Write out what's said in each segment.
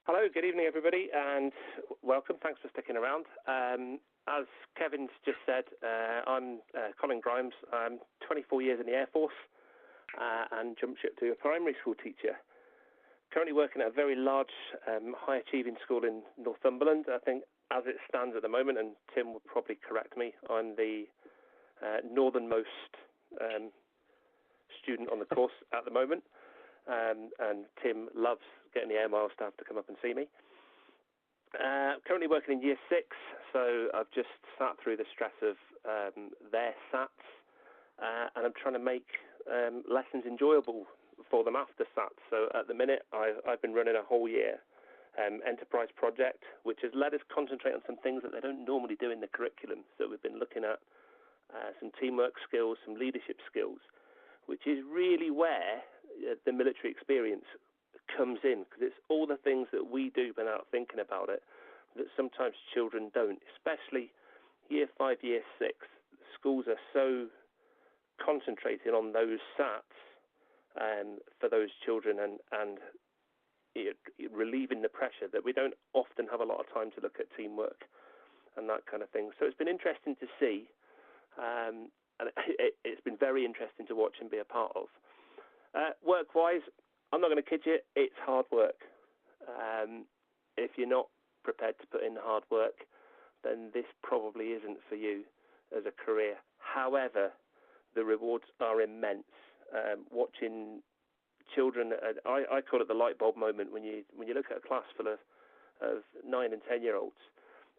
Hello, good evening, everybody, and welcome. Thanks for sticking around. As Kevin's just said, I'm Colin Grimes. I'm 24 years in the Air Force and jumped ship to a primary school teacher. Currently working at a very large, high-achieving school in Northumberland. I think as it stands at the moment, and Tim will probably correct me, I'm the northernmost student on the course at the moment. And Tim loves getting the Air Miles staff to come up and see me. Currently working in Year 6, so I've just sat through the stress of their SATs, and I'm trying to make lessons enjoyable for them after SATs. So at the minute, I've been running a whole year enterprise project, which has let us concentrate on some things that they don't normally do in the curriculum. So we've been looking at some teamwork skills, some leadership skills, which is really where the military experience comes in, because it's all the things that we do without thinking about it that sometimes children don't, especially Year 5, Year 6. Schools are so concentrated on those SATs for those children and relieving the pressure that we don't often have a lot of time to look at teamwork and that kind of thing. So it's been interesting to see, and it's been very interesting to watch and be a part of. Work-wise, I'm not going to kid you, it's hard work. If you're not prepared to put in the hard work, then this probably isn't for you as a career. However, the rewards are immense. Watching children, I call it the light bulb moment, when you look at a class full of 9 and 10-year-olds,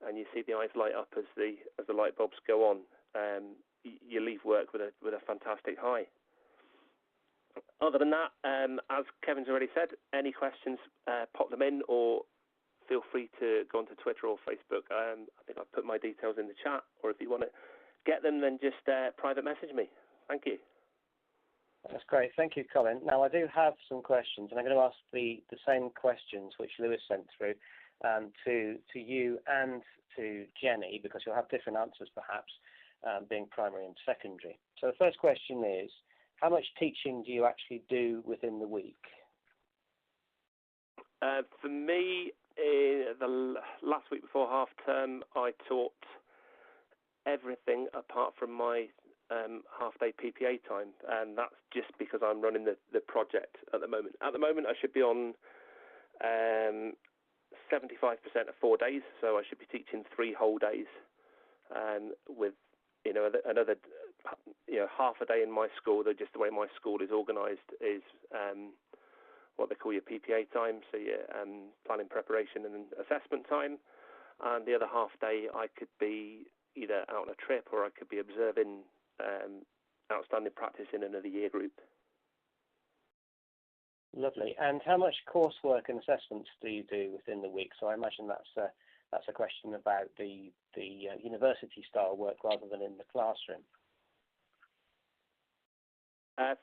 and you see the eyes light up as the light bulbs go on. You leave work with a fantastic high. Other than that, as Kevin's already said, any questions, pop them in, or feel free to go onto Twitter or Facebook. I think I've put my details in the chat, or if you want to get them, then just private message me. Thank you. That's great. Thank you, Colin. Now, I do have some questions, and I'm going to ask the same questions which Lewis sent through to you and to Jenny, because you'll have different answers perhaps, being primary and secondary. So the first question is, how much teaching do you actually do within the week? For me, the last week before half term, I taught everything apart from my half-day PPA time, and that's just because I'm running the project at the moment. At the moment, I should be on 75% of 4 days, so I should be teaching 3 whole days, with another half a day in my school. Just the way my school is organised is what they call your PPA time, so your planning, preparation and assessment time, and the other half day I could be either out on a trip or I could be observing outstanding practice in another year group. Lovely. And how much coursework and assessments do you do within the week? So I imagine that's a question about the university style work rather than in the classroom.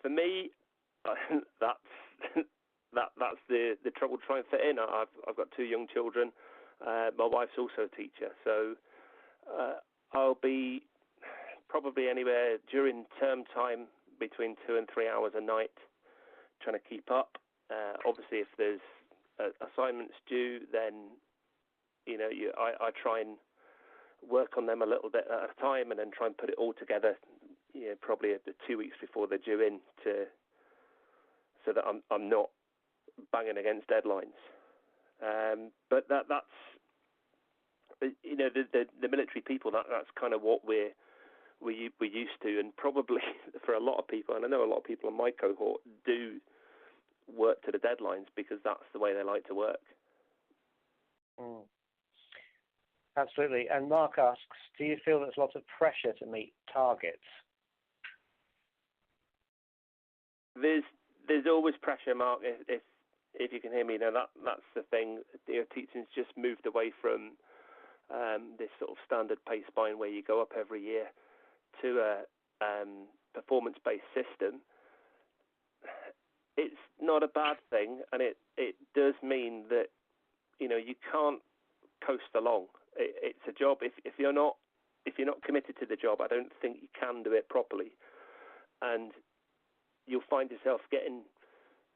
For me, that's the trouble trying to fit in. I've got 2 young children. My wife's also a teacher, so I'll be probably anywhere during term time between 2 and 3 hours a night trying to keep up. Obviously, if there's assignments due, then I try and work on them a little bit at a time, and then try and put it all together. Probably 2 weeks before they're due in, so that I'm not banging against deadlines. But that's the military people. That's kind of what we're used to, and probably for a lot of people, and I know a lot of people in my cohort do work to the deadlines because that's the way they like to work. Mm. Absolutely. And Mark asks, do you feel there's a lot of pressure to meet targets? There's always pressure, Mark. If you can hear me, that's the thing. Teaching's just moved away from this sort of standard pay spine where you go up every year to a performance-based system. It's not a bad thing, and it does mean that you can't coast along. It's a job. If you're not committed to the job, I don't think you can do it properly, and you'll find yourself getting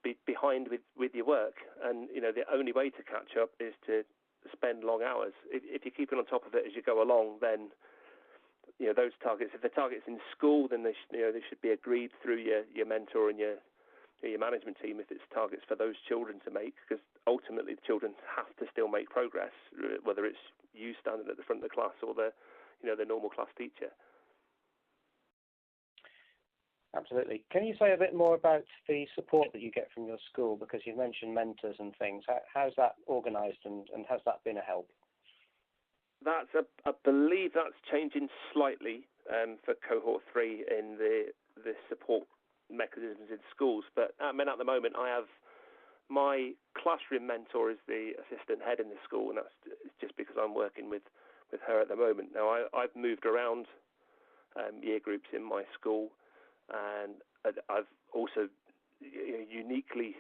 be behind with your work, and the only way to catch up is to spend long hours. If you're keeping on top of it as you go along, then those targets. If the targets in school, then they should be agreed through your mentor and your management team. If it's targets for those children to make, because ultimately the children have to still make progress, whether it's you standing at the front of the class or the normal class teacher. Absolutely. Can you say a bit more about the support that you get from your school? Because you've mentioned mentors and things. How's that organised, and has that been a help? I believe that's changing slightly for cohort 3 in the support mechanisms in schools. But at the moment, I have my classroom mentor is the assistant head in the school, and that's just because I'm working with her at the moment. Now, I've moved around year groups in my school, and I've also uniquely,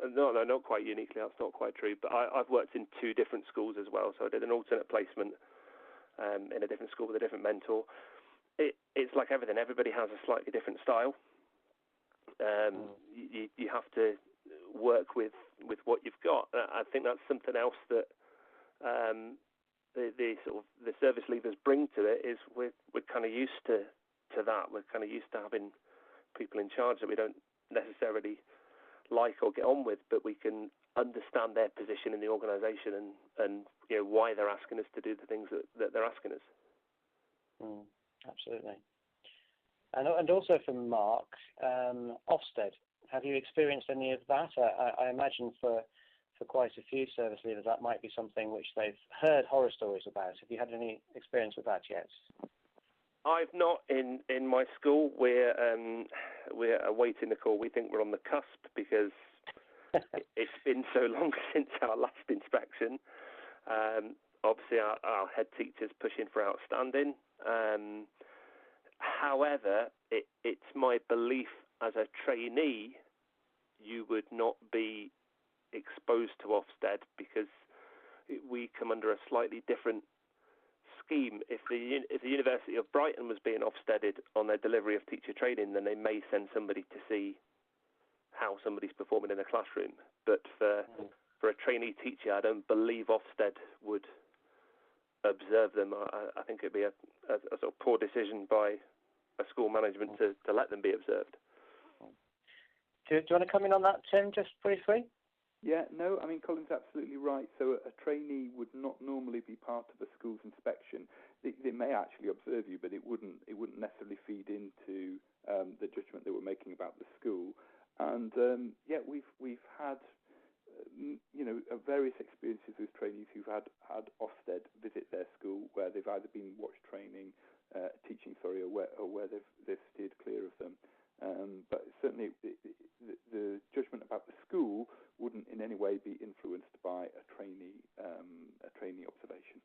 not quite uniquely, that's not quite true, but I've worked in 2 different schools as well. So I did an alternate placement in a different school with a different mentor. It's like everything. Everybody has a slightly different style. You have to work with what you've got. I think that's something else that the service leavers bring to it, is we're kind of used to that. We're kind of used to having people in charge that we don't necessarily like or get on with, but we can understand their position in the organisation and why they're asking us to do the things that they're asking us. Absolutely. And also from Mark, Ofsted, have you experienced any of that? I imagine for quite a few service leavers that might be something which they've heard horror stories about. Have you had any experience with that yet? I've not in my school. We're awaiting the call. We think we're on the cusp because it's been so long since our last inspection. Obviously, our head teacher's pushing for outstanding. However, it's my belief as a trainee, you would not be exposed to Ofsted because we come under a slightly different scheme. If the University of Brighton was being Ofsteded on their delivery of teacher training, then they may send somebody to see how somebody's performing in a classroom. But for a trainee teacher, I don't believe Ofsted would observe them. I think it'd be a sort of poor decision by a school management to let them be observed. Do you want to come in on that, Tim, just briefly? Yeah, no, I mean, Colin's absolutely right. So a trainee would not normally be part of a school's inspection. They may actually observe you, but it wouldn't necessarily feed into the judgment that we're making about the school. And we've had various experiences with trainees who've had Ofsted visit their school, where they've either been teaching, or where they've steered clear of them. But certainly the judgment about the school wouldn't in any way be influenced by a trainee observation.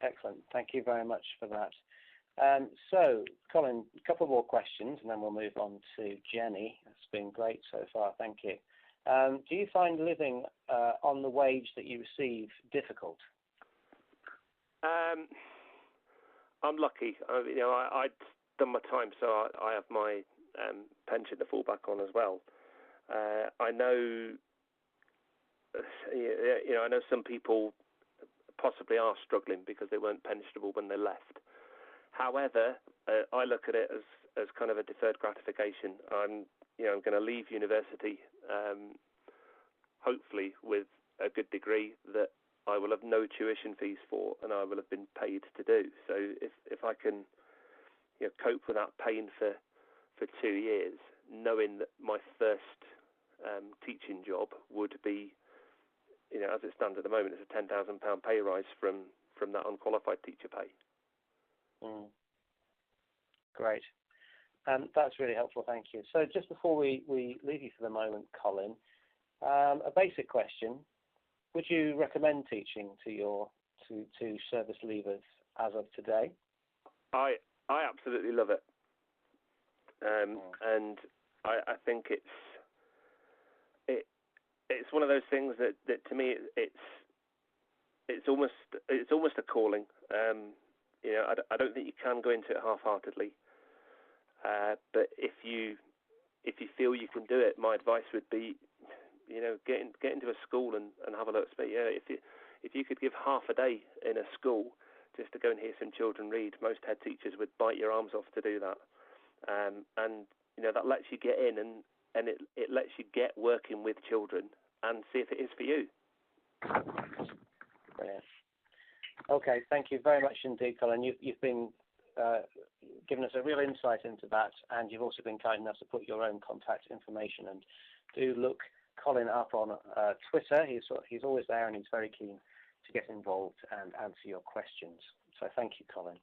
Excellent. Thank you very much for that. So, Colin, a couple more questions, and then we'll move on to Jenny. It's been great so far. Thank you. Do you find living on the wage that you receive difficult? I'm lucky. I'd done my time, so I have my pension to fall back on as well. I know, I know some people possibly are struggling because they weren't pensionable when they left. However, I look at it as kind of a deferred gratification. I'm going to leave university, hopefully with a good degree that I will have no tuition fees for, and I will have been paid to do. So if I can cope with that pain for 2 years, knowing that my first teaching job would be, as it stands at the moment, it's a £10,000 pay rise from that unqualified teacher pay. Great. That's really helpful, thank you. So just before we leave you for the moment, Colin, a basic question. Would you recommend teaching to service leavers as of today? I absolutely love it. And I think it's one of those things that to me it's almost a calling. I don't think you can go into it half-heartedly. But if you if you feel you can do it, my advice would be, get into a school and have a look. But if you could give half a day in a school just to go and hear some children read, most head teachers would bite your arms off to do that. And that lets you get in and it lets you get working with children and see if it is for you. Brilliant. Okay, thank you very much indeed, Colin. You've been given us a real insight into that, and you've also been kind enough to put your own contact information. And do look Colin up on Twitter. He's always there, and he's very keen to get involved and answer your questions. So thank you, Colin.